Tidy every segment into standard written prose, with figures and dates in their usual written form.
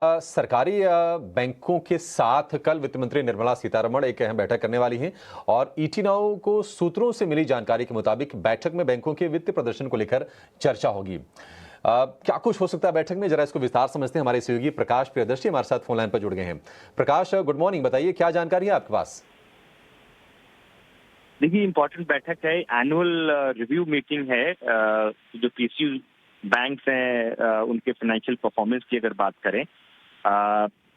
सरकारी बैंकों के साथ कल वित्त मंत्री निर्मला सीतारमण एक अहम बैठक करने वाली हैं और ईटी नाउ को सूत्रों से मिली जानकारी के मुताबिक बैठक में बैंकों के वित्तीय प्रदर्शन को लेकर चर्चा होगी। क्या कुछ हो सकता है बैठक में, जरा इसको विस्तार समझते हैं। हमारे सहयोगी प्रकाश प्रियदर्शी हमारे साथ फोन लाइन पर जुड़ गए हैं। प्रकाश, गुड मॉर्निंग, बताइए क्या जानकारी है आपके पास? देखिए, इम्पोर्टेंट बैठक है, एनुअल रिव्यू मीटिंग है। जो पीएसयू बैंक्स हैं उनके फाइनेंशियल परफॉर्मेंस की अगर बात करें,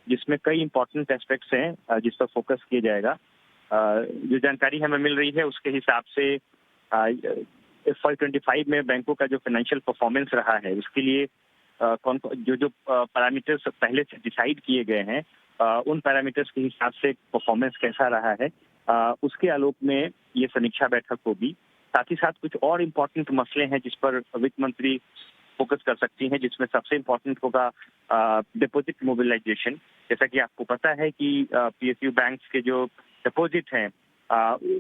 जिसमें कई इम्पोर्टेंट एस्पेक्ट्स हैं जिस पर फोकस किया जाएगा। जो जानकारी हमें मिल रही है उसके हिसाब से FY25 में बैंकों का जो फाइनेंशियल परफॉर्मेंस रहा है उसके लिए कौन जो पैरामीटर्स पहले से डिसाइड किए गए हैं, उन पैरामीटर्स के हिसाब से परफॉर्मेंस कैसा रहा है, उसके आलोक में ये समीक्षा बैठक होगी। साथ ही साथ कुछ और इम्पोर्टेंट मसले हैं जिस पर वित्त मंत्री फोकस कर सकती हैं, जिसमें सबसे इम्पोर्टेंट होगा डिपॉजिट मोबिलाइजेशन। जैसा कि आपको पता है कि पीएसयू बैंक्स के जो डिपॉजिट हैं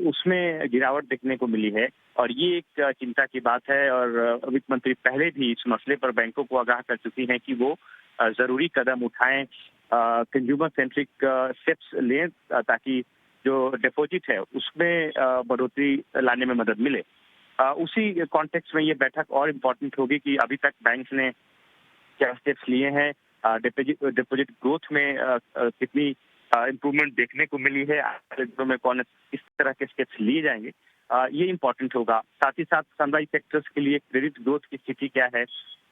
उसमें गिरावट देखने को मिली है और ये एक चिंता की बात है। और वित्त मंत्री पहले भी इस मसले पर बैंकों को आगाह कर चुकी हैं कि वो जरूरी कदम उठाएं, कंज्यूमर सेंट्रिक स्टेप्स लें ताकि जो डिपॉजिट है उसमें बढ़ोतरी लाने में मदद मिले। उसी कॉन्टेक्स्ट में ये बैठक और इम्पोर्टेंट होगी कि अभी तक बैंक ने क्या स्टेप्स लिए हैं, डिपॉजिट ग्रोथ में कितनी इम्प्रूवमेंट देखने को मिली है, आगे दिनों में कौन किस तरह के स्टेप्स लिए जाएंगे, ये इम्पोर्टेंट होगा। साथ ही साथ सनराइज सेक्टर्स के लिए क्रेडिट ग्रोथ की स्थिति क्या है,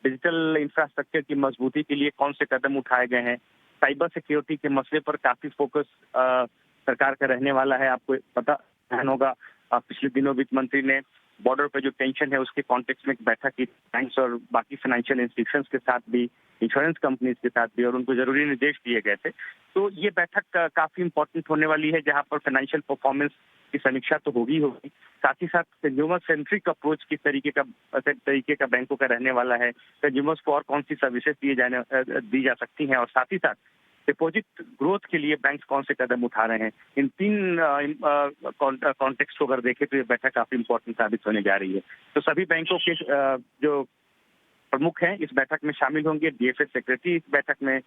डिजिटल इंफ्रास्ट्रक्चर की मजबूती के लिए कौन से कदम उठाए गए हैं, साइबर सिक्योरिटी के मसले पर काफी फोकस सरकार का रहने वाला है। आपको पता होगा पिछले दिनों वित्त मंत्री ने बॉर्डर पे जो टेंशन है उसके कॉन्टेक्स्ट में एक बैठक की बैंक्स और बाकी फाइनेंशियल इंस्टीट्यूशंस के साथ भी, इंश्योरेंस कंपनीज के साथ भी, और उनको जरूरी निर्देश दिए गए थे। तो ये बैठक काफी इंपॉर्टेंट होने वाली है जहां पर फाइनेंशियल परफॉर्मेंस की समीक्षा तो होगी। साथ ही साथ कंज्यूमर सेंट्रिक अप्रोच किस तरीके का बैंकों का रहने वाला है, कंज्यूमर्स को और कौन सी सर्विसेज दी जा सकती हैं, और साथ ही साथ डिपॉजिट ग्रोथ के लिए बैंक कौन से कदम उठा रहे हैं। इन तीन कॉन्टेक्स्ट को अगर देखें तो ये बैठक काफी इंपॉर्टेंट साबित होने जा रही है। तो सभी बैंकों के जो प्रमुख हैं इस बैठक में शामिल होंगे, डीएफए सेक्रेटरी इस बैठक में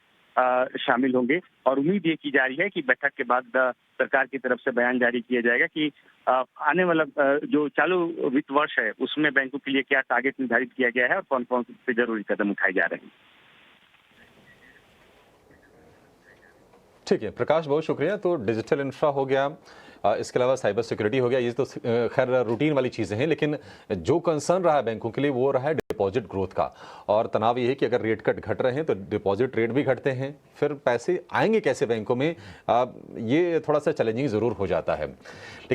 शामिल होंगे, और उम्मीद ये की जा रही है कि बैठक के बाद सरकार की तरफ से बयान जारी किया जाएगा कि आने वाला जो चालू वित्त वर्ष है उसमें बैंकों के लिए क्या टारगेट निर्धारित किया गया है और कौन कौन से जरूरी कदम उठाए जा रहे हैं। ठीक है प्रकाश, बहुत शुक्रिया। तो डिजिटल इंफ्रा हो गया, इसके अलावा साइबर सिक्योरिटी हो गया, ये तो खैर रूटीन वाली चीज़ें हैं, लेकिन जो कंसर्न रहा है बैंकों के लिए वो रहा है डिपॉजिट ग्रोथ का। और तनाव ये है कि अगर रेट कट घट रहे हैं तो डिपॉजिट रेट भी घटते हैं, फिर पैसे आएंगे कैसे बैंकों में, ये थोड़ा सा चैलेंजिंग ज़रूर हो जाता है। लेकिन